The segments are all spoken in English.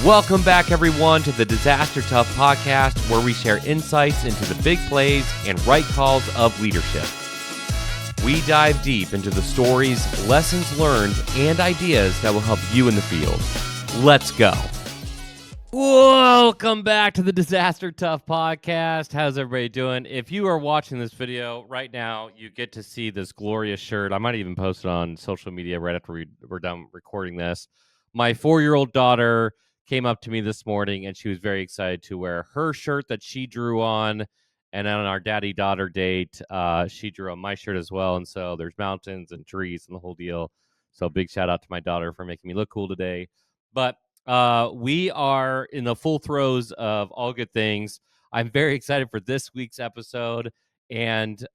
Welcome back, everyone, to the Disaster Tough podcast, where we share insights into the big plays and right calls of leadership. We dive deep into the stories, lessons learned, and ideas that will help you in the field. Let's go. Welcome back to the Disaster Tough podcast. How's everybody doing? If you are watching this video right now, you get to see this glorious shirt. I might even post it on social media right after we're done recording this. My 4-year-old daughter came up to me this morning, and she was very excited to wear her shirt that she drew on. And on our daddy-daughter date, she drew on my shirt as well. And so there's mountains and trees and the whole deal. So big shout out to my daughter for making me look cool today. But we are in the full throes of all good things. I'm very excited for this week's episode. And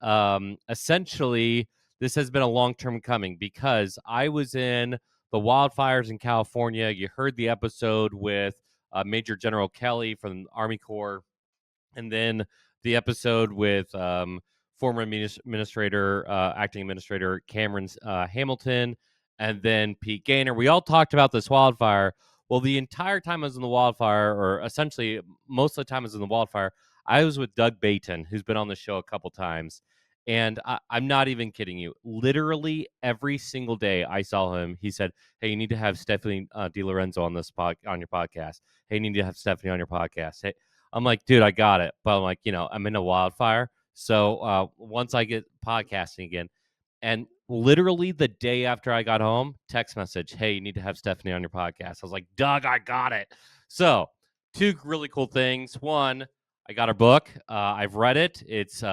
essentially, this has been a long-term coming because I was in the wildfires in California. You heard the episode with Major General Kelly from the Army Corps, and then the episode with former acting administrator Cameron Hamilton, and then Pete Gaynor. We all talked about this wildfire. Well, the entire time I was in the wildfire, or essentially most of the time I was in the wildfire, I was with Doug Bayton, who's been on the show a couple times. And I'm not even kidding you. Literally every single day I saw him, he said, "Hey, you need to have Stephanie DeLorenzo on on your podcast. Hey, you need to have Stephanie on your podcast." Hey, I'm like, dude, I got it. But I'm like, I'm in a wildfire. So once I get podcasting again, and literally the day after I got home, text message, "Hey, you need to have Stephanie on your podcast." I was like, Doug, I got it. So 2 really cool things. One, I got her book. I've read it. It's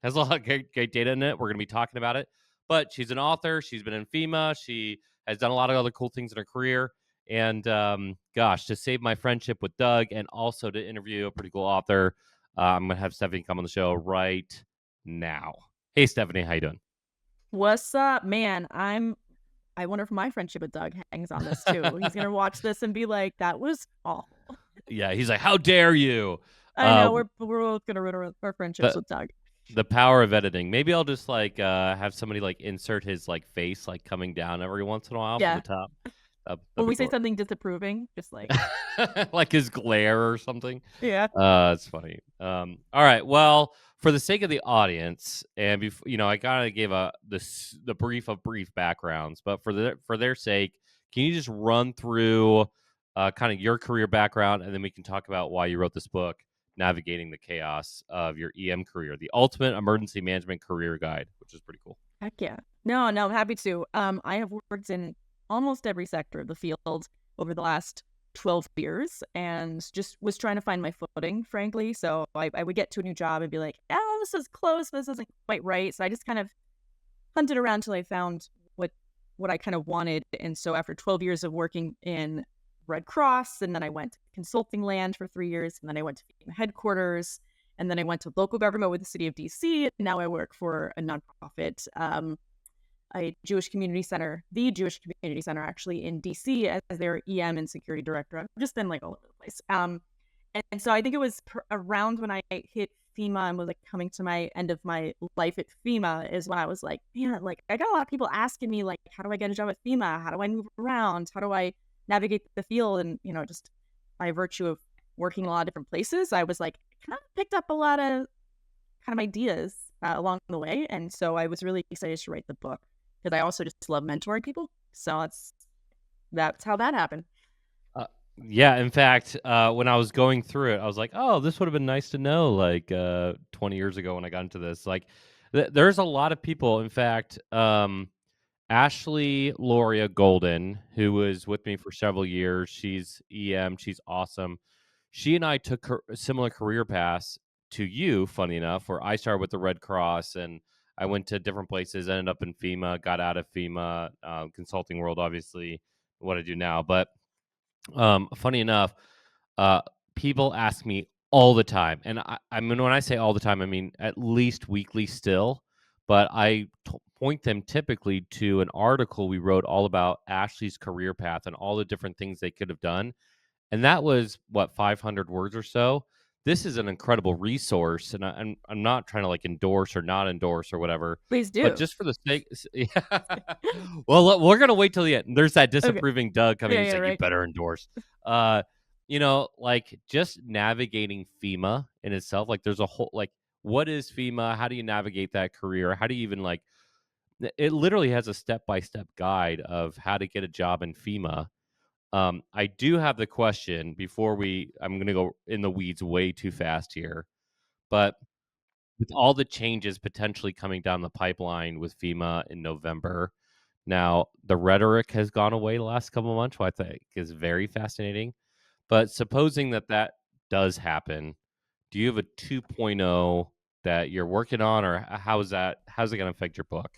has a lot of great data in it. We're going to be talking about it. But she's an author. She's been in FEMA. She has done a lot of other cool things in her career. And gosh, to save my friendship with Doug and also to interview a pretty cool author, I'm going to have Stephanie come on the show right now. Hey, Stephanie, how you doing? What's up, man? I wonder if my friendship with Doug hangs on this too. He's gonna watch this and be like, "That was awful." Yeah, he's like, "How dare you?" I know we're both gonna ruin our friendships with Doug. The power of editing. Maybe I'll just have somebody insert his face coming down every once in a while from the top. When we say something disapproving, just like like his glare or something. Yeah. It's funny. All right. Well, for the sake of the audience, and I kind of gave the brief backgrounds, but for their sake, can you just run through kind of your career background, and then we can talk about why you wrote this book, Navigating the Chaos of Your EM Career, the Ultimate Emergency Management Career Guide, which is pretty cool. Heck yeah. No, I'm happy to. I have worked in almost every sector of the field over the last 12 years and just was trying to find my footing, frankly. So I would get to a new job and be like, "Oh, this is close, but this isn't quite right." So I just kind of hunted around till I found what I kind of wanted. And so after 12 years of working in Red Cross, and then I went to consulting land for 3 years, and then I went to FEMA headquarters, and then I went to local government with the city of DC, and now I work for a nonprofit, the Jewish Community Center actually in DC as their EM and security director. I've just been all over the place. And so I think it was around when I hit FEMA and was coming to my end of my life at FEMA is when I was like, man, I got a lot of people asking me how do I get a job at FEMA? How do I move around? How do I navigate the field? And just by virtue of working in a lot of different places, I was kind of picked up a lot of kind of ideas along the way. And so I was really excited to write the book because I also just love mentoring people. So that's how that happened. Yeah, in fact, when I was going through it, I was like, "Oh, this would have been nice to know 20 years ago when I got into this." There's a lot of people. In fact, Ashley Loria Golden, who was with me for several years, she's EM, she's awesome. She and I took similar career paths to you, funny enough, where I started with the Red Cross and I went to different places, ended up in FEMA, got out of FEMA, consulting world, obviously, what I do now. But funny enough, people ask me all the time, and I mean, when I say all the time, I mean at least weekly still, but I point them typically to an article we wrote all about Ashley's career path and all the different things they could have done. And that was, 500 words or so. this is an incredible resource, and I'm not trying to like endorse or not endorse or whatever, Please but do. just for the sake, yeah. Well, we're gonna wait till the end. There's that Okay. disapproving Doug coming. Yeah, He's yeah, like, "You right. better endorse." Uh, like just navigating FEMA in itself. Like, there's a whole like, what is FEMA? How do you navigate that career? How do you even like? It literally has a step by step guide of how to get a job in FEMA. I do have the question before I'm going to go in the weeds way too fast here, but with all the changes potentially coming down the pipeline with FEMA in November, now the rhetoric has gone away the last couple of months, which I think is very fascinating. But supposing that does happen, do you have a 2.0 that you're working on, or how's it going to affect your book?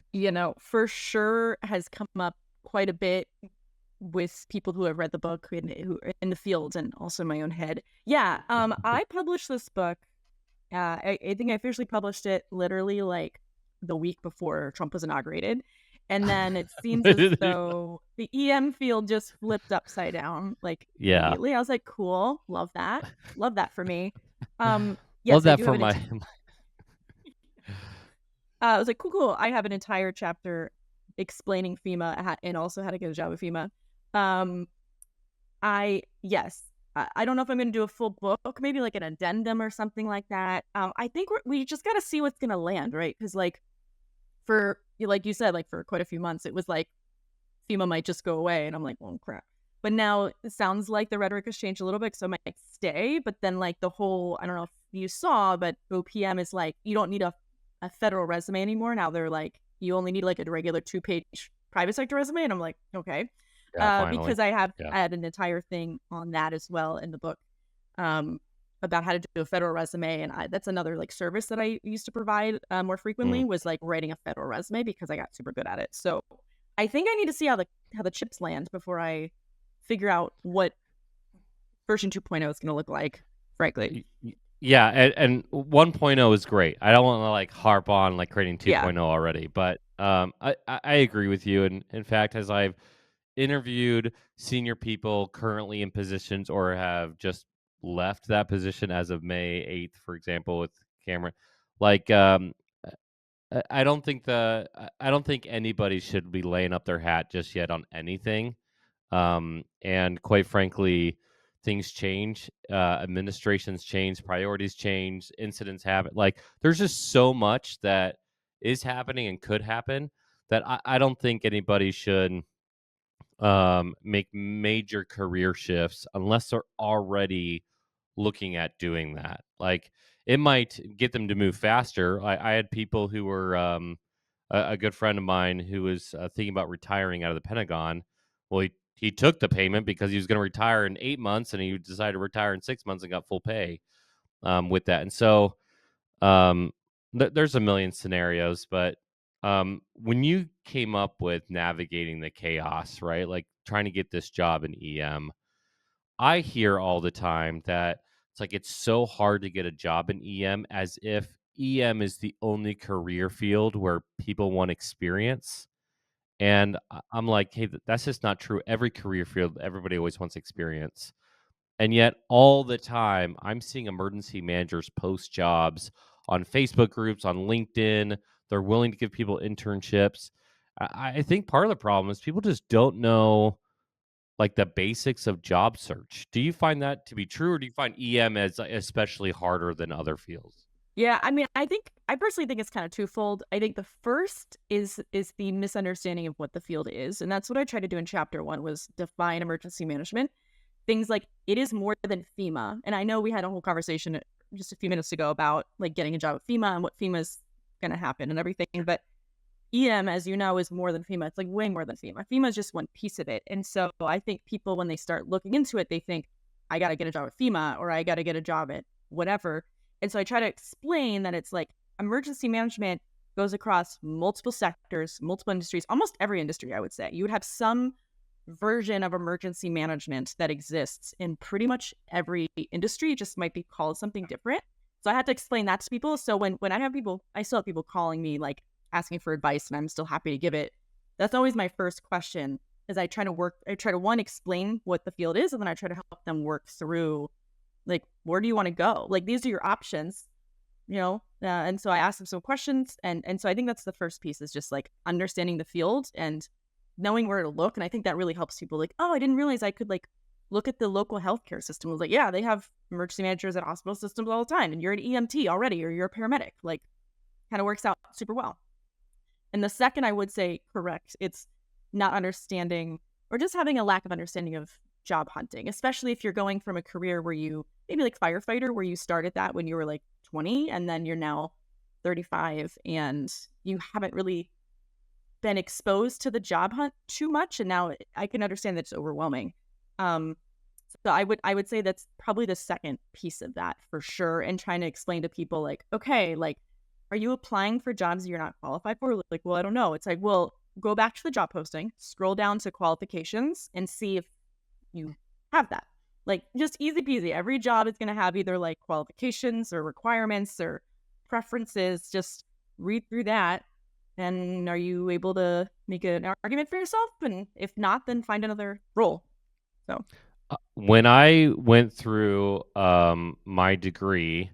For sure has come up quite a bit with people who have read the book who are in the field and also my own head. Yeah, I published this book. I think I officially published it literally like the week before Trump was inaugurated. And then it seems as though the EM field just flipped upside down like Yeah. immediately. I was like, cool, love that. Love that for me. Love Yes, I that do have for an my I was like, cool, cool. I have an entire chapter explaining FEMA and also how to get a job at FEMA. Um, yes, I don't know if I'm going to do a full book, maybe like an addendum or something like that. I think we just got to see what's going to land, right? Because like like you said, like for quite a few months, it was like FEMA might just go away, and I'm like, oh crap. But now it sounds like the rhetoric has changed a little bit, so it might stay. But then like the whole, I don't know if you saw, but OPM is like you don't need a federal resume anymore. Now they're like you only need like a regular 2-page private sector resume, and I'm like, okay. Yeah, finally. Because I Yeah. had an entire thing on that as well in the book, about how to do a federal resume, and that's another like service that I used to provide more frequently Mm. was like writing a federal resume because I got super good at it. So I think I need to see how the chips land before I figure out what version 2.0 is going to look like. Frankly, Yeah, and 1.0 is great. I don't want to like harp on like creating yeah, 2.0 already, but I agree with you. And in fact, as I've interviewed senior people currently in positions or have just left that position as of May 8th, for example, with Cameron, like I don't think anybody should be laying up their hat just yet on anything. And quite frankly, things change, administrations change, priorities change, incidents happen. Like there's just so much that is happening and could happen that I don't think anybody should make major career shifts unless they're already looking at doing that. Like it might get them to move faster. I had people who were a good friend of mine who was thinking about retiring out of the Pentagon. Well, he took the payment because he was going to retire in 8 months, and he decided to retire in 6 months and got full pay with that. And so there's a million scenarios, but when you came up with navigating the chaos, right? Like trying to get this job in EM, I hear all the time that it's like it's so hard to get a job in EM as if EM is the only career field where people want experience. And I'm like, hey, that's just not true. Every career field, everybody always wants experience. And yet, all the time, I'm seeing emergency managers post jobs on Facebook groups, on LinkedIn. They're willing to give people internships. I think part of the problem is people just don't know like the basics of job search. Do you find that to be true, or do you find EM as especially harder than other fields? yeah. I mean, I personally think it's kind of twofold. I think the first is the misunderstanding of what the field is, and that's what I tried to do in chapter 1 was define emergency management. Things like it is more than FEMA. And I know we had a whole conversation just a few minutes ago about like getting a job at FEMA and what FEMA's going to happen and everything. But EM, as you know, is more than FEMA. It's like way more than FEMA. FEMA is just one piece of it. And so I think people, when they start looking into it, they think, I got to get a job at FEMA or I got to get a job at whatever. And so I try to explain that it's like emergency management goes across multiple sectors, multiple industries, almost every industry, I would say. You would have some version of emergency management that exists in pretty much every industry. It just might be called something different. So I had to explain that to people. So when I have people, I still have people calling me like asking for advice, and I'm still happy to give it. That's always my first question. Is I try to one, explain what the field is, and then I try to help them work through like, where do you want to go? Like, these are your options, and so I asked them some questions, and so I think that's the first piece, is just like understanding the field and knowing where to look. And I think that really helps people, like, oh, I didn't realize I could like look at the local healthcare system. I was like, yeah, they have emergency managers at hospital systems all the time, and you're an EMT already, or you're a paramedic. Like, kind of works out super well. And the second, I would say, correct, it's not understanding, or just having a lack of understanding of job hunting, especially if you're going from a career where you, maybe like firefighter, where you started that when you were like 20, and then you're now 35, and you haven't really been exposed to the job hunt too much. And now I can understand that it's overwhelming. Um, so I would say that's probably the second piece of that, for sure. And trying to explain to people, like, okay, like, are you applying for jobs you're not qualified for? Like, well, I don't know. It's like, well, go back to the job posting, scroll down to qualifications, and see if you have that. Like, just easy peasy. Every job is going to have either like qualifications or requirements or preferences. Just read through that. And are you able to make an argument for yourself? And if not, then find another role. So, When I went through my degree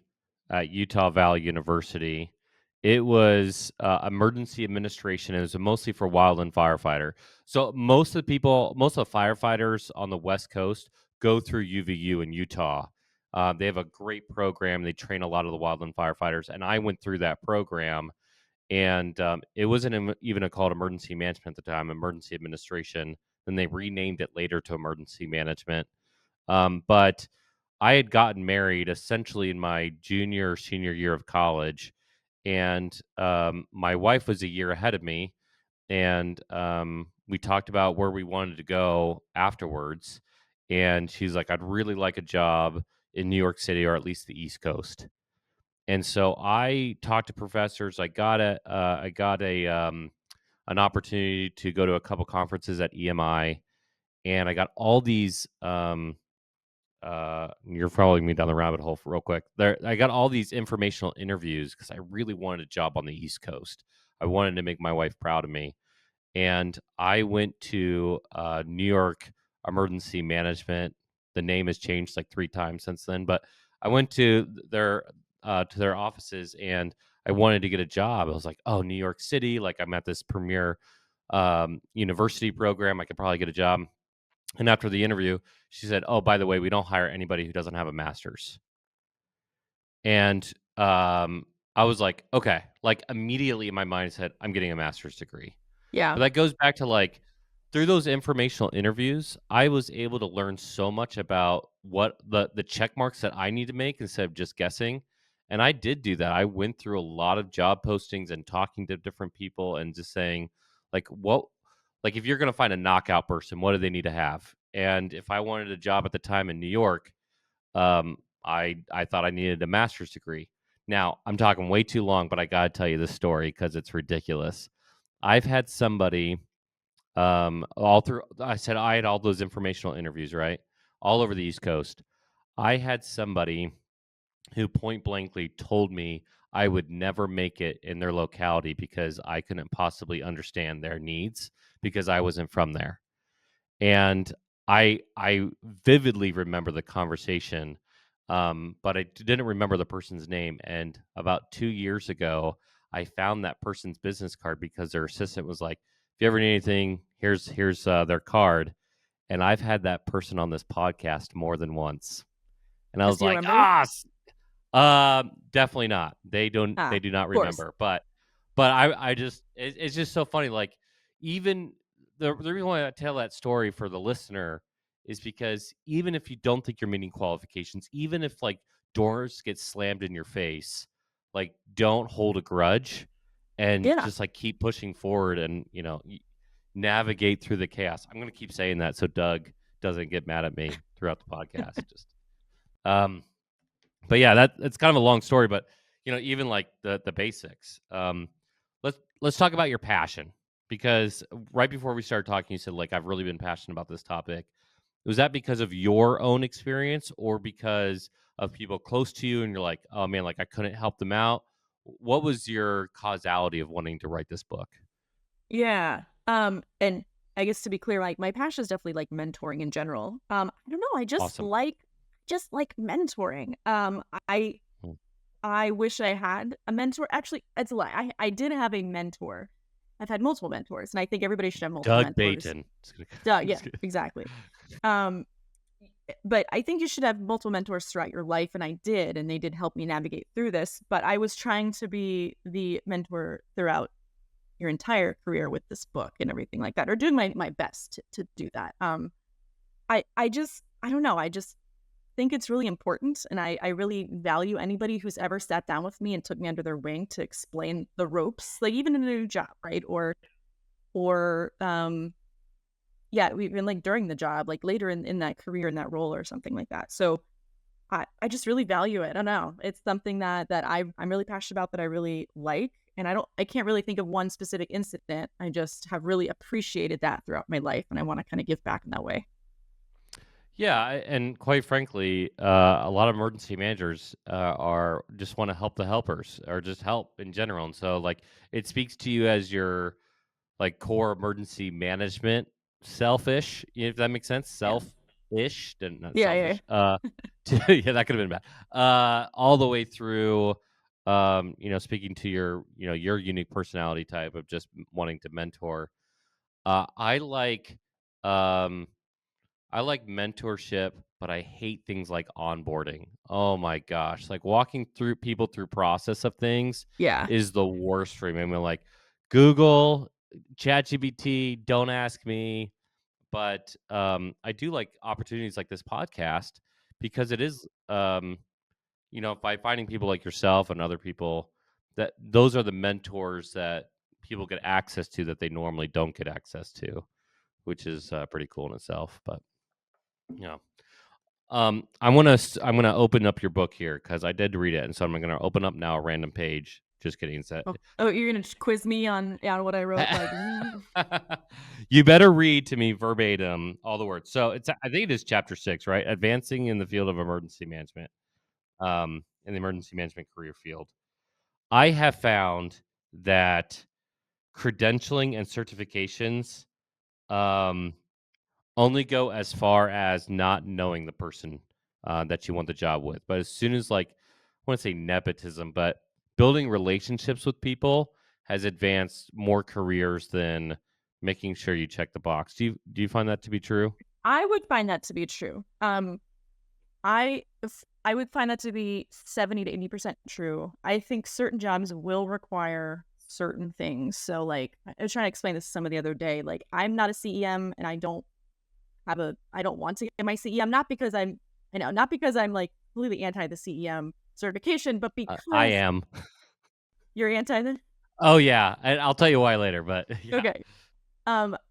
at Utah Valley University, it was emergency administration. It was mostly for wildland firefighter. So most of the firefighters on the West Coast go through UVU in Utah. They have a great program. They train a lot of the wildland firefighters, and I went through that program. And it wasn't even called emergency management at the time, emergency administration. Then they renamed it later to emergency management. But I had gotten married essentially in my junior or senior year of college, and my wife was a year ahead of me, and we talked about where we wanted to go afterwards. And she's like, "I'd really like a job in New York City, or at least the East Coast." And so I talked to professors. I got a an opportunity to go to a couple conferences at EMI, and I got all these. You're following me down the rabbit hole real quick. There, I got all these informational interviews because I really wanted a job on the East Coast. I wanted to make my wife proud of me, and I went to New York Emergency Management. The name has changed like 3 times since then, but I went to their offices, and I wanted to get a job. I was like, "Oh, New York City! Like, I'm at this premier university program. I could probably get a job." And after the interview, she said, "Oh, by the way, we don't hire anybody who doesn't have a master's." And I was like, "Okay." Like, immediately in my mind said, "I'm getting a master's degree." yeah. But that goes back to, like, through those informational interviews, I was able to learn so much about what the check marks that I need to make instead of just guessing. And I did do that. I went through a lot of job postings and talking to different people and just saying, like, what, like, if you're going to find a knockout person, what do they need to have? And if I wanted a job at the time in New York, I thought I needed a master's degree. Now, I'm talking way too long, but I got to tell you this story because it's ridiculous. I've had somebody all through, I said I had all those informational interviews, right? All over the East Coast. I had somebody who point blankly told me I would never make it in their locality because I couldn't possibly understand their needs because I wasn't from there. And I vividly remember the conversation, but I didn't remember the person's name. And about 2 years ago, I found that person's business card because their assistant was like, "If you ever need anything, here's their card." And I've had that person on this podcast more than once, and I Does was he like, remember? Definitely not. Ah, They do not of course. remember. But I just it's just so funny. Like, even the reason why I tell that story for the listener is because even if you don't think you're meeting qualifications, even if like doors get slammed in your face, like, don't hold a grudge and Yeah. just like keep pushing forward, and navigate through the chaos. I'm gonna keep saying that so Doug doesn't get mad at me throughout the podcast. Just um but yeah, it's kind of a long story, but even like the basics. Let's talk about your passion, because right before we started talking, you said, like, I've really been passionate about this topic. Was that because of your own experience, or because of people close to you, and you're like, oh man, like I couldn't help them out? What was your causality of wanting to write this book? Yeah. And I guess to be clear, like, my passion is definitely like mentoring in general. I don't know. I just Awesome. like just like mentoring. I Mm. I wish I had a mentor. Actually, it's a lie. I did have a mentor. I've had multiple mentors, and I think everybody should have multiple Doug mentors. Bayton. Just kidding. Duh, yeah, Just kidding. exactly. Um, but I think you should have multiple mentors throughout your life, and I did, and they did help me navigate through this. But I was trying to be the mentor throughout your entire career with this book and everything like that, or doing my best to do that. I don't know. I just think it's really important, and I really value anybody who's ever sat down with me and took me under their wing to explain the ropes, like even in a new job, right? Or yeah, even like during the job, like later in that career, in that role or something like that. So I just really value it. I don't know. It's something that I'm really passionate about, that I really like. And I can't really think of one specific incident. I just have really appreciated that throughout my life, and I want to kind of give back in that way. Yeah, and quite frankly, a lot of emergency managers are just want to help the helpers, or just help in general. And so, like, it speaks to you as your like core emergency management selfish, if that makes sense. Yeah. Selfish, not Yeah, yeah, yeah. selfish. Yeah, that could have been bad. All the way through, speaking to your, your unique personality type of just wanting to mentor. Uh, I like, um, I like mentorship, but I hate things like onboarding. Oh my gosh. Like walking through people through process of things Yeah. is the worst for me. I mean, like Google, ChatGPT, don't ask me. But I do like opportunities like this podcast, because it is, by finding people like yourself and other people, that those are the mentors that people get access to that they normally don't get access to, which is pretty cool in itself. But yeah. I'm gonna open up your book here because I did read it, and so I'm gonna open up now a random page. Just kidding. Oh, you're gonna just quiz me on what I wrote? Like, You better read to me verbatim all the words. So I think it is chapter 6, right? Advancing in the field of emergency management, in the emergency management career field. I have found that credentialing and certifications, um, only go as far as not knowing the person that you want the job with. But as soon as, like, I want to say nepotism, but building relationships with people has advanced more careers than making sure you check the box. Do you find that to be true? I would find that to be true. I would find that to be 70 to 80% true. I think certain jobs will require certain things. So like I was trying to explain this to somebody the other day. Like I'm not a CEM, and I don't want to get my CEM, not because I'm like completely anti the CEM certification, but I because am. you're anti the Oh yeah, and I'll tell you why later. But yeah. okay.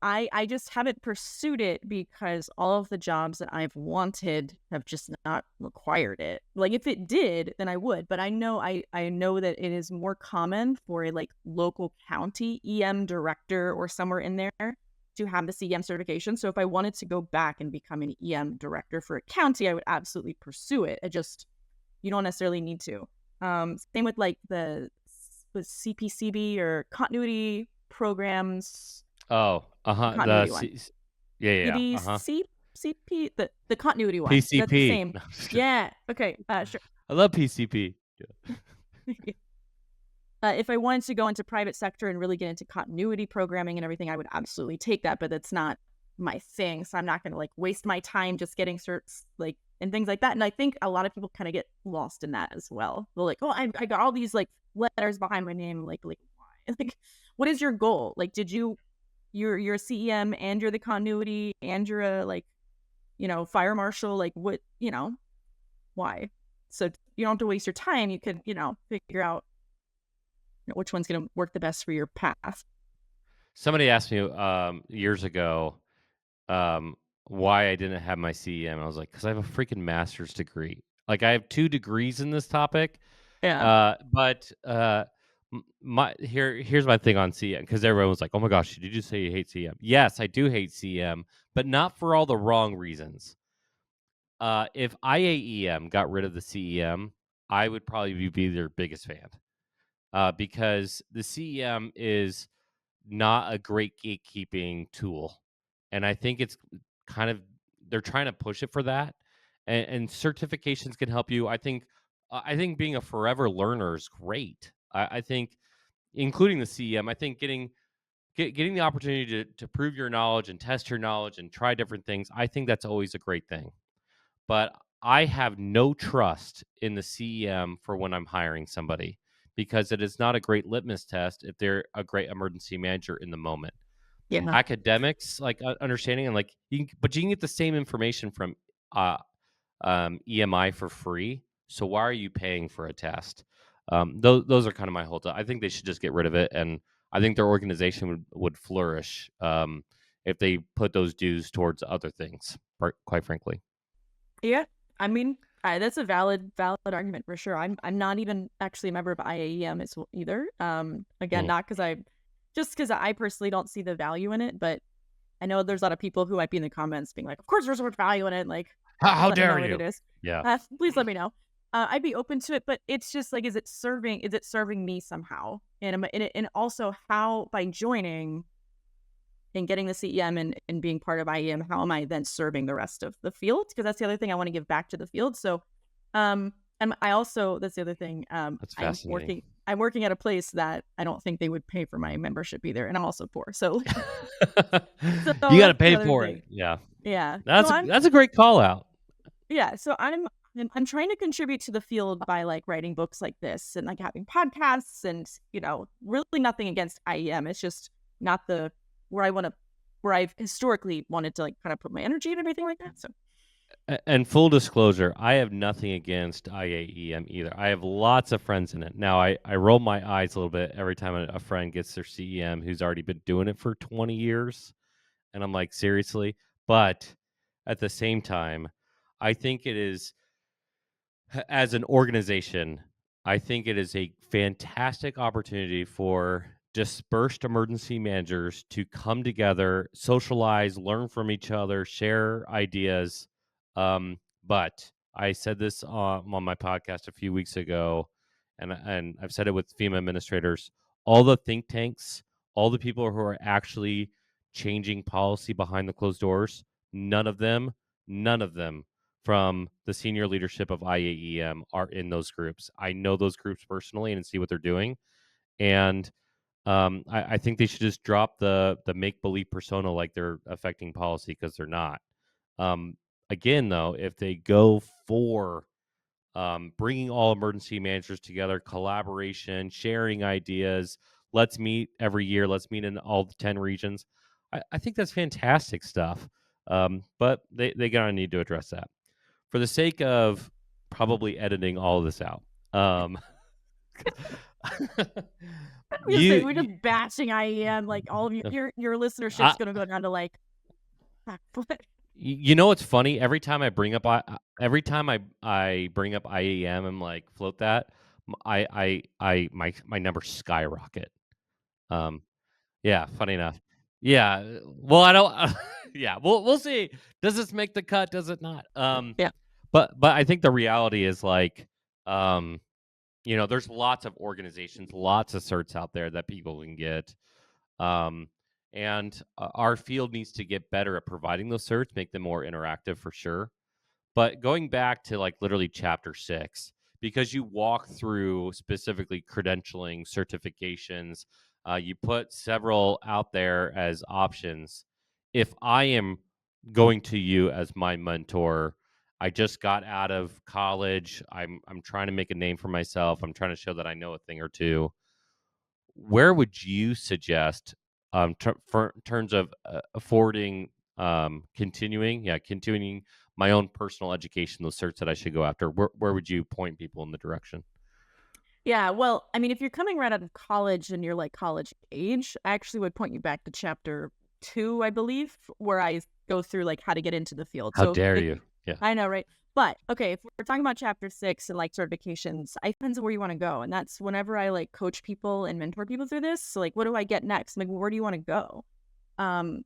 I just haven't pursued it because all of the jobs that I've wanted have just not required it. Like if it did, then I would. But I know that it is more common for a like local county EM director or somewhere in there to have the CEM certification. So if I wanted to go back and become an EM director for a county, I would absolutely pursue it. You don't necessarily need to. Same with like the CPCB or continuity programs, Oh, uh-huh. continuity one. Yeah, yeah, yeah. Uh-huh. EDC, CP, the continuity one. That's the PCP. same. No, I'm just kidding. Yeah. Okay. Sure. I love PCP. Yeah. If I wanted to go into private sector and really get into continuity programming and everything, I would absolutely take that. But that's not my thing, so I'm not going to like waste my time just getting certs like and things like that. And I think a lot of people kind of get lost in that as well. They're like, oh, I got all these like letters behind my name. Like why? Like, what is your goal? Like, you're a CEM and you're the continuity and you're a like, fire marshal. Like what, why? So you don't have to waste your time. You could, figure out which one's going to work the best for your path. Somebody asked me years ago, why I didn't have my CEM. I was like, because I have a freaking master's degree. Like I have 2 degrees in this topic. Yeah. But here's my thing on CM, because everyone was like, "Oh my gosh, did you just say you hate CM?" Yes, I do hate CM, but not for all the wrong reasons. If IAEM got rid of the CEM, I would probably be their biggest fan. Because the CEM is not a great gatekeeping tool, and I think it's kind of they're trying to push it for that. and certifications can help you. I think being a forever learner is great. I think including the CEM. I think getting the opportunity to prove your knowledge and test your knowledge and try different things. I think that's always a great thing. But I have no trust in the CEM for when I'm hiring somebody because it is not a great litmus test if they're a great emergency manager in the moment. Yeah. Academics, like understanding and like, but you can get the same information from uh, EMI for free. So why are you paying for a test? Those are kind of my whole. I think they should just get rid of it, and I think their organization would flourish if they put those dues towards other things. Quite frankly. Yeah, I mean, that's a valid argument for sure. I'm not even actually a member of IAEM as well either. Again, Mm. not just because I personally don't see the value in it, but I know there's a lot of people who might be in the comments being like, "Of course, there's so much value in it." Like, please How let me know dare what it you? is. Yeah. Please let me know. I'd be open to it, but it's just like, is it serving me somehow? And also, how by joining and getting the CEM and being part of IEM, how am I then serving the rest of the field? Because that's the other thing I want to give back to the field. So, and I also, that's the other thing. That's fascinating. I'm working at a place that I don't think they would pay for my membership either, and I'm also poor. So, so You got to that's the pay other for thing. it. Yeah. Yeah. So That's a great call out. yeah. So I'm trying to contribute to the field by like writing books like this and like having podcasts and really nothing against IEM. It's just not the where I want to where I've historically wanted to like kind of put my energy and everything like that. So And full disclosure, I have nothing against IAEM either. I have lots of friends in it. Now, I roll my eyes a little bit every time a friend gets their CEM who's already been doing it for 20 years. And I'm like, seriously? But at the same time, I think it is as an organization, I think it is a fantastic opportunity for dispersed emergency managers to come together, socialize, learn from each other, share ideas. But I said this on my podcast a few weeks ago, and I've said it with FEMA administrators. All the think tanks, all the people who are actually changing policy behind the closed doors, none of them from the senior leadership of IAEM are in those groups. I know those groups personally and see what they're doing. And I think they should just drop the make believe persona like they're affecting policy because they're not. Um, Again, though, if they go for bringing all emergency managers together, collaboration, sharing ideas, let's meet every year, let's meet in all the 10 regions. I think that's fantastic stuff. But they're going to need to address that for the sake of probably editing all of this out. Um, I'm gonna say you, we're you, just bashing IEM. Like all of your listenership's I, gonna go down to like. you know what's funny? Every time I bring up IAM and like float that, my numbers skyrocket. Um, yeah, funny enough. Yeah, well, I don't. Yeah, we'll see. Does this make the cut? Does it not? Yeah. But I think the reality is like, um, there's lots of organizations, lots of certs out there that people can get. Um, and our field needs to get better at providing those certs, make them more interactive for sure. But going back to like literally chapter 6, because you walk through specifically credentialing, certifications, you put several out there as options. If I am going to you as my mentor, I just got out of college. I'm trying to make a name for myself. I'm trying to show that I know a thing or two. Where would you suggest for in terms of affording continuing my own personal education, those certs that I should go after? Where would you point people in the direction? Yeah, well, I mean, if you're coming right out of college and you're like college age, I actually would point you back to chapter 2, I believe, where I go through like how to get into the field. How So dare if you? Yeah. I know, right? But okay, if we're talking about chapter 6 and like certifications, it depends on where you want to go. And that's whenever I like coach people and mentor people through this. So like, what do I get next? Like, where do you want to go? Um,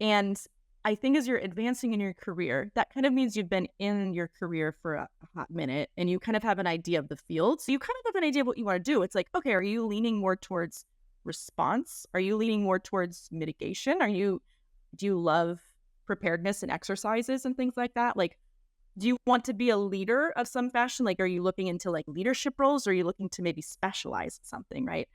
and I think as you're advancing in your career, that kind of means you've been in your career for a hot minute and you kind of have an idea of the field. So you kind of have an idea of what you want to do. It's like, okay, are you leaning more towards response? Are you leaning more towards mitigation? Do you love preparedness and exercises and things like that? Like, do you want to be a leader of some fashion? Like, are you looking into like leadership roles, or are you looking to maybe specialize in something, right?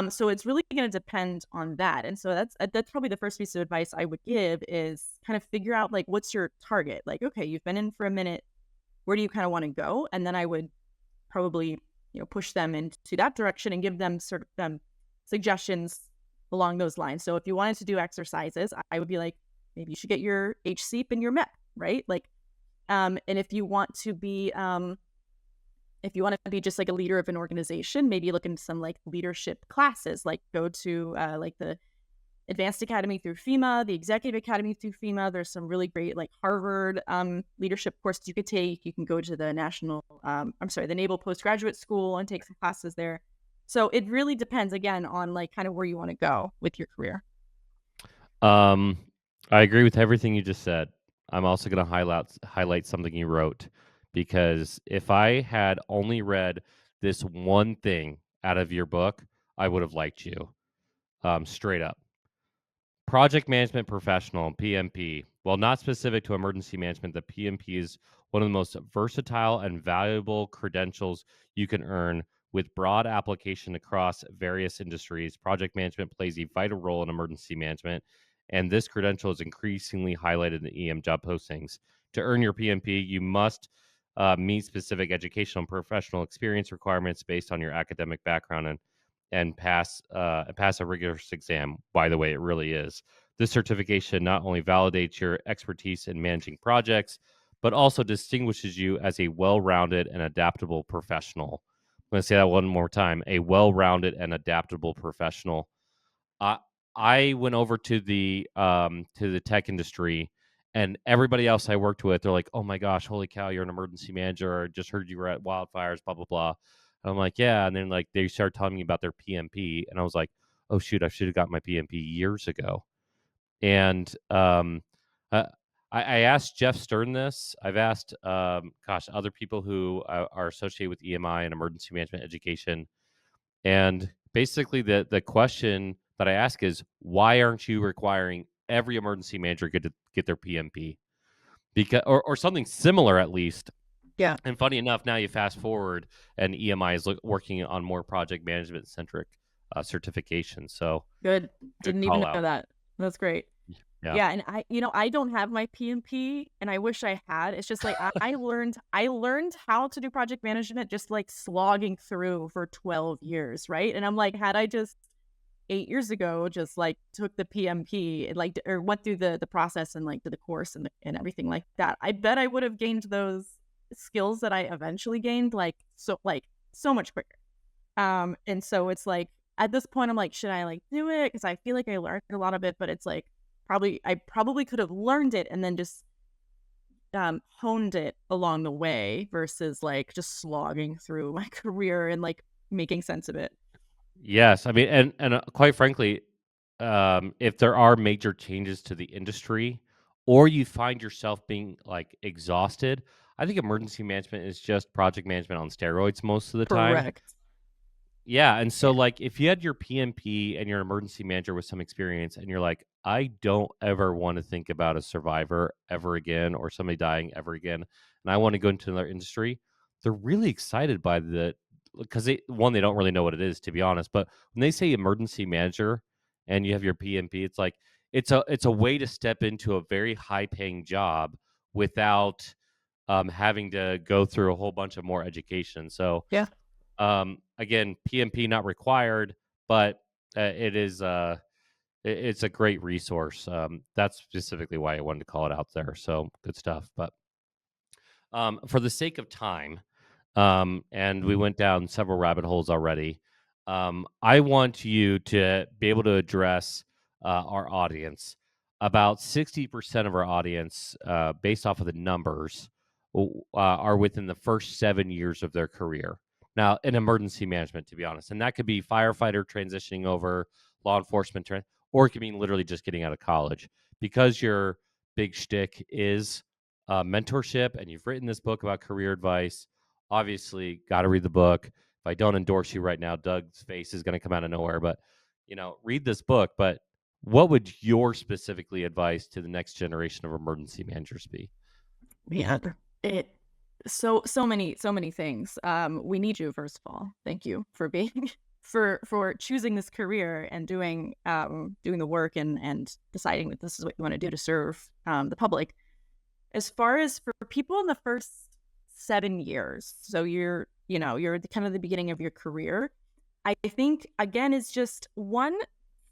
So it's really going to depend on that. And so that's probably the first piece of advice I would give is kind of figure out like what's your target. Like, okay, you've been in for a minute. Where do you kind of want to go? And then I would probably, push them into that direction and give them sort of suggestions along those lines. So if you wanted to do exercises, I would be like, maybe you should get your HCEP and your MEP, right? Like, and if you want to be just like a leader of an organization, maybe look into some like leadership classes, like go to like the Advanced Academy through FEMA, the Executive Academy through FEMA. There's some really great like Harvard leadership courses you could take. You can go to the the Naval Postgraduate School and take some classes there. So it really depends again on like kind of where you want to go with your career. I agree with everything you just said. I'm also going to highlight something you wrote, because if I had only read this one thing out of your book, I would have liked you. Straight up. Project management professional, PMP. While not specific to emergency management, the PMP is one of the most versatile and valuable credentials you can earn. With broad application across various industries, project management plays a vital role in emergency management, and this credential is increasingly highlighted in EM job postings. To earn your PMP, you must meet specific educational and professional experience requirements based on your academic background and pass a rigorous exam. By the way, it really is. This certification not only validates your expertise in managing projects, but also distinguishes you as a well-rounded and adaptable professional. I'm going to say that one more time: a well-rounded and adaptable professional. I went over to the tech industry, and everybody else I worked with, they're like, "Oh my gosh, holy cow, you're an emergency manager! I just heard you were at wildfires, blah blah blah." I'm like, "Yeah," and then like they started telling me about their PMP, and I was like, "Oh shoot, I should have got my PMP years ago." And uh, I asked Jeff Stern this. I've asked, other people who are associated with EMI and emergency management education, and basically the question that I ask is, why aren't you requiring every emergency manager get their PMP? Because or something similar at least. Yeah. And funny enough, now you fast forward, and EMI is working on more project management centric certifications. So Good. good Didn't even call know out. that. That's great. Yeah. Yeah, and I don't have my PMP, and I wish I had. It's just like I learned how to do project management just like slogging through for 12 years, right? And I'm like, had I just 8 years ago just like took the PMP and like or went through the process and like did the course and everything like that, I bet I would have gained those skills that I eventually gained so much quicker. And so it's like at this point I'm like, should I like do it? Because I feel like I learned a lot of it, but it's like I probably could have learned it and then just honed it along the way versus like just slogging through my career and like making sense of it. Yes, I mean, and quite frankly, if there are major changes to the industry, or you find yourself being like exhausted, I think emergency management is just project management on steroids most of the time. Correct. Yeah, and so Yeah. like if you had your PMP and you're an emergency manager with some experience, and you're like, I don't ever want to think about a survivor ever again or somebody dying ever again, and I want to go into another industry, they're really excited by because they don't really know what it is, to be honest. But when they say emergency manager and you have your PMP, it's like it's a way to step into a very high paying job without having to go through a whole bunch of more education. So Yeah. again, PMP not required, but it's a great resource. That's specifically why I wanted to call it out there. So good stuff. But for the sake of time, and we went down several rabbit holes already. I want you to be able to address our audience. About 60% of our audience, based off of the numbers, are within the first 7 years of their career. Now, in emergency management, to be honest, and that could be firefighter transitioning over, law enforcement, or it could mean literally just getting out of college. Because your big shtick is mentorship, and you've written this book about career advice. Obviously, got to read the book. If I don't endorse you right now, Doug's face is going to come out of nowhere. But read this book. But what would your specifically advice to the next generation of emergency managers be? Yeah. It so many things. We need you, first of all. Thank you for being for choosing this career and doing the work and deciding that this is what you want to do to serve the public. As far as for people in the first 7 years, so you're at the kind of the beginning of your career. I think again it's just one,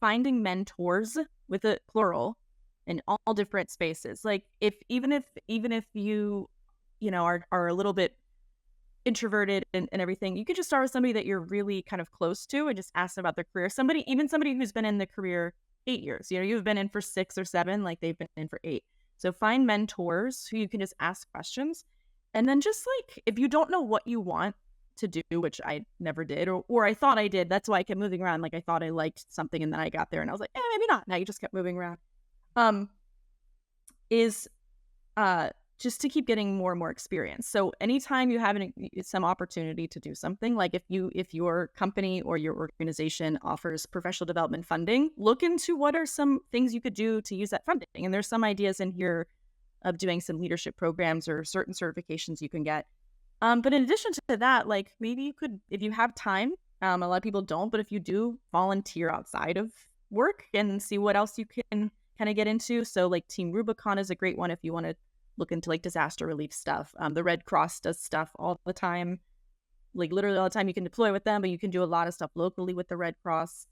finding mentors with a plural in all different spaces. Like if even if you are a little bit introverted and everything, you could just start with somebody that you're really kind of close to and just ask them about their career. Even somebody who's been in the career 8 years. You've been in for 6 or 7, like they've been in for 8. So find mentors who you can just ask questions. And then just like if you don't know what you want to do, which I never did, or I thought I did, that's why I kept moving around. Like I thought I liked something and then I got there and I was like, maybe not. Now you just kept moving around. Um, is just to keep getting more and more experience. So anytime you have some opportunity to do something, like if your company or your organization offers professional development funding, look into what are some things you could do to use that funding. And there's some ideas in here of doing some leadership programs or certain certifications you can get. But in addition to that, like maybe you could, if you have time, a lot of people don't, but if you do, volunteer outside of work and see what else you can kind of get into. So like Team Rubicon is a great one if you want to look into like disaster relief stuff. The Red Cross does stuff all the time, like literally all the time. You can deploy with them, but you can do a lot of stuff locally with the Red Cross.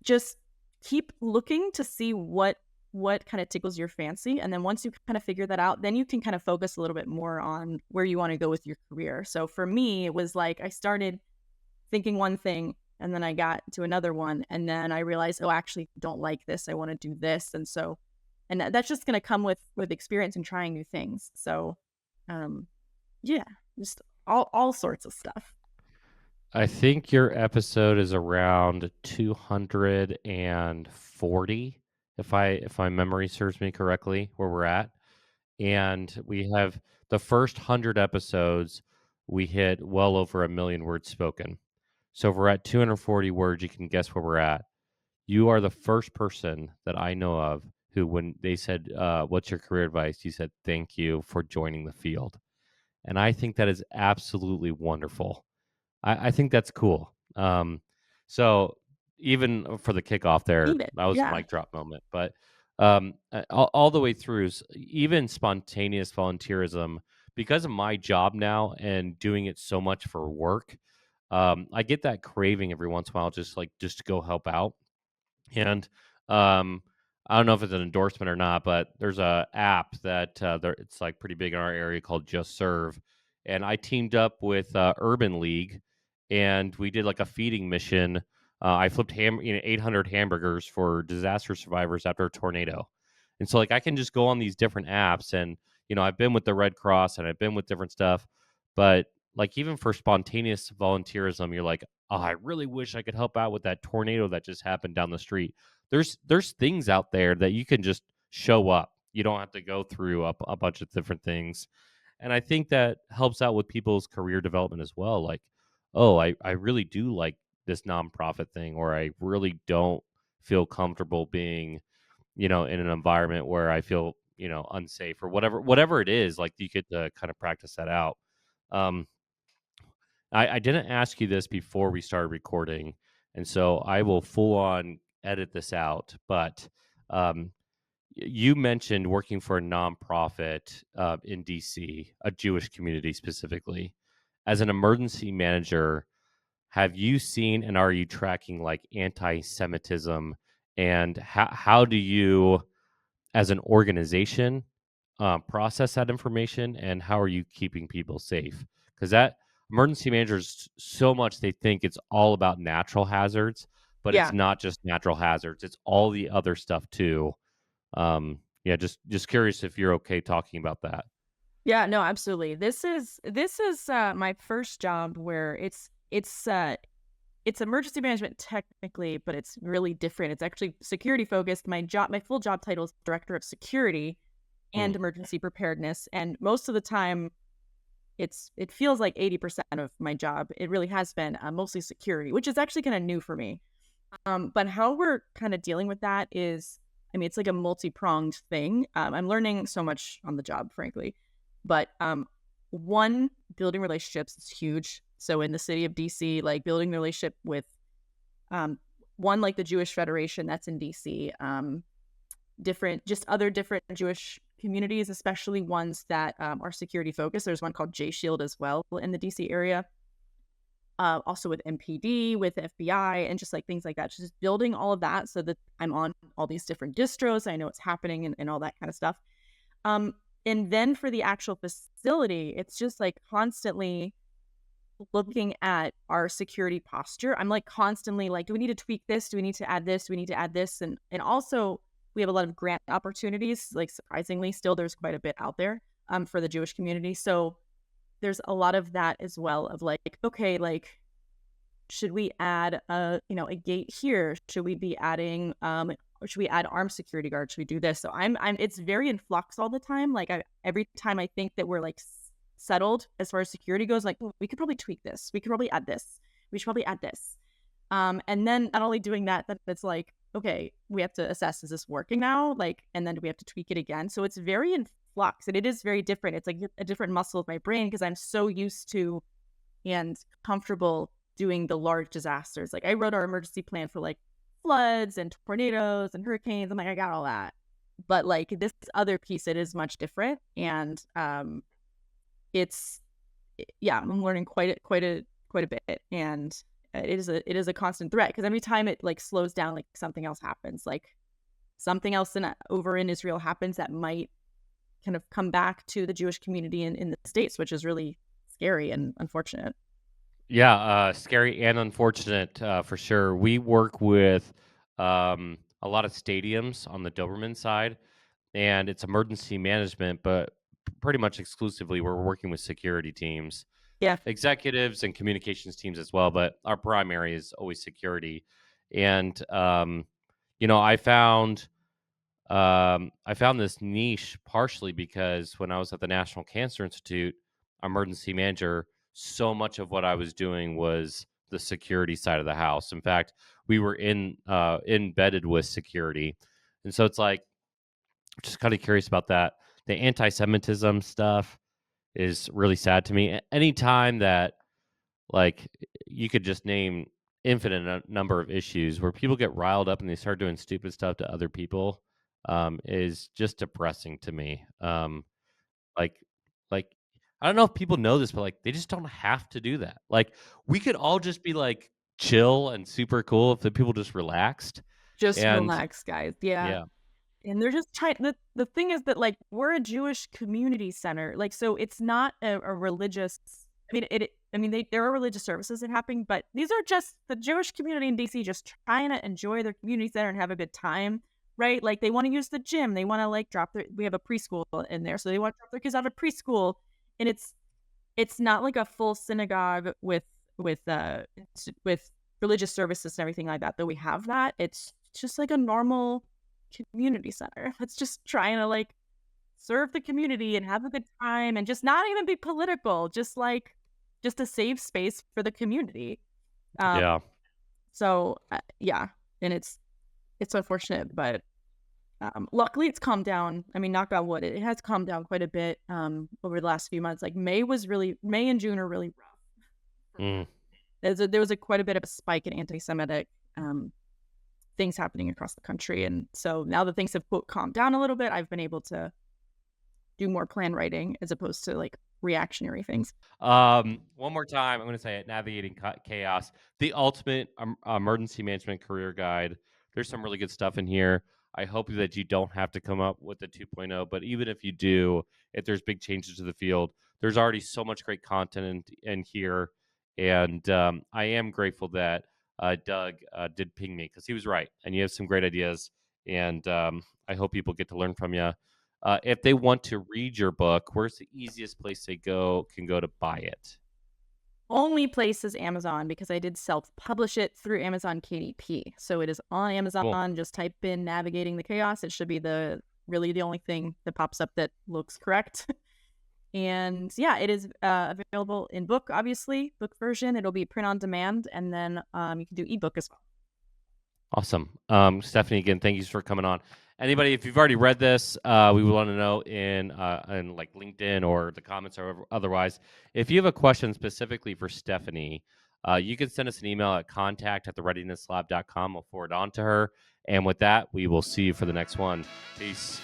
Just keep looking to see what kind of tickles your fancy. And then once you kind of figure that out, then you can kind of focus a little bit more on where you want to go with your career. So for me, it was like I started thinking one thing and then I got to another one. And then I realized, oh, I actually don't like this. I want to do this. And that's just going to come with experience and trying new things. So, yeah, just all sorts of stuff. I think your episode is around 240, if my memory serves me correctly, where we're at. And we have the first 100 episodes, we hit well over 1 million words spoken. So if we're at 240 words, you can guess where we're at. You are the first person that I know of who, when they said, "What's your career advice?" you said, "Thank you for joining the field." And I think that is absolutely wonderful. I think that's cool. So even for the kickoff there, Need it. that was a Yeah. mic drop moment. But all the way through, even spontaneous volunteerism, because of my job now and doing it so much for work, I get that craving every once in a while, just to go help out. And I don't know if it's an endorsement or not, but there's a app that it's like pretty big in our area called Just Serve, and I teamed up with Urban League, and we did like a feeding mission. I flipped 800 hamburgers for disaster survivors after a tornado, and so like I can just go on these different apps, and I've been with the Red Cross and I've been with different stuff, but like even for spontaneous volunteerism, you're like, oh, I really wish I could help out with that tornado that just happened down the street. There's things out there that you can just show up. You don't have to go through a bunch of different things. And I think that helps out with people's career development as well. Like, oh, I really do like this nonprofit thing, or I really don't feel comfortable being, in an environment where I feel, unsafe or whatever it is. Like you get to kind of practice that out. Um, I didn't ask you this before we started recording, and so I will full on edit this out. But um, you mentioned working for a nonprofit in DC, a Jewish community specifically. As an emergency manager, have you seen and are you tracking like anti-Semitism? And how do you, as an organization, process that information, and how are you keeping people safe? Because that emergency managers, so much they think it's all about natural hazards, but it's Yeah. not just natural hazards; it's all the other stuff too. Yeah, just curious if you're okay talking about that. Yeah, no, absolutely. This is my first job where it's emergency management technically, but it's really different. It's actually security focused. My full job title is director of security and Hmm. emergency preparedness, and most of the time it feels like 80% of my job. It really has been mostly security, which is actually kind of new for me. But how we're kind of dealing with that is, I mean, it's like a multi-pronged thing. I'm learning so much on the job, frankly. But one, building relationships is huge. So in the city of DC, like building the relationship with one, like the Jewish Federation that's in DC, other different Jewish communities, especially ones that are security focused. There's one called J Shield as well in the DC area. Also with MPD, with FBI, and just like things like that. Just building all of that so that I'm on all these different distros. I know what's happening and all that kind of stuff. And then for the actual facility, it's just like constantly looking at our security posture. I'm like constantly like, do we need to tweak this? Do we need to add this? Do we need to add this? And also we have a lot of grant opportunities. Like surprisingly, still there's quite a bit out there for the Jewish community. So there's a lot of that as well of like, okay, like should we add a gate here? Should we be adding or should we add armed security guards? Should we do this? So I'm it's very in flux all the time. Like every time I think that we're like settled as far as security goes, like we could probably tweak this. We could probably add this. We should probably add this. And then not only doing that, it's like, okay, we have to assess, is this working now? Like, and then we have to tweak it again. So it's very in flux and it is very different. It's like a different muscle of my brain because I'm so used to and comfortable doing the large disasters. Like I wrote our emergency plan for like floods and tornadoes and hurricanes. I'm like, I got all that. But like this other piece, it is much different. And I'm learning quite a bit. And it is a constant threat because every time it like slows down, like something else happens, like something else over in Israel happens that might kind of come back to the Jewish community in the States, which is really scary and unfortunate. Yeah, scary and unfortunate for sure. We work with a lot of stadiums on the Doberman side, and it's emergency management, but pretty much exclusively we're working with security teams, Yeah. executives and communications teams as well. But our primary is always security. And I found this niche partially because when I was at the National Cancer Institute, emergency manager, so much of what I was doing was the security side of the house. In fact, we were embedded with security, and so it's like just kind of curious about that. The anti-Semitism stuff is really sad to me. Anytime that like you could just name infinite number of issues where people get riled up and they start doing stupid stuff to other people is just depressing to me. Like, like I don't know if people know this, but like they just don't have to do that. Like we could all just be like chill and super cool if the people just relaxed. Just And relax, guys. Yeah. yeah, And they're just trying. The thing is that like we're a Jewish community center, like so it's not a religious. There are religious services that happen, but these are just the Jewish community in DC just trying to enjoy their community center and have a good time, right? Like they want to use the gym, they want to like we have a preschool in there, so they want to drop their kids out of preschool, and it's not like a full synagogue with religious services and everything like that. Though we have that, it's just like a normal community center. It's just trying to like serve the community and have a good time and just not even be political, just a safe space for the community. yeah. So yeah, and it's unfortunate, but luckily it's calmed down. I mean, knock on wood, it has calmed down quite a bit over the last few months. Like May and June are really rough. Mm. There was quite a bit of a spike in anti-Semitic things happening across the country. And so now that things have quote calmed down a little bit, I've been able to do more plan writing as opposed to like reactionary things. One more time, I'm going to say it: Navigating Chaos, the ultimate emergency management career guide. There's some really good stuff in here. I hope that you don't have to come up with the 2.0, but even if you do, if there's big changes to the field, there's already so much great content in here. And I am grateful that Doug did ping me because he was right. And you have some great ideas. And I hope people get to learn from you. If they want to read your book, where's the easiest place they can go to buy it? Only place is Amazon because I did self-publish it through Amazon KDP. So it is on Amazon. Cool. Just type in Navigating the Chaos. It should be really the only thing that pops up that looks correct. And yeah, it is available in book, obviously, book version. It'll be print on demand, and then you can do ebook as well. Awesome. Stephanie, again, thank you for coming on. Anybody, if you've already read this, we would want to know in like LinkedIn or the comments or otherwise. If you have a question specifically for Stephanie, you can send us an email at contact@thereadinesslab.com. We'll forward it on to her. And with that, we will see you for the next one. Peace.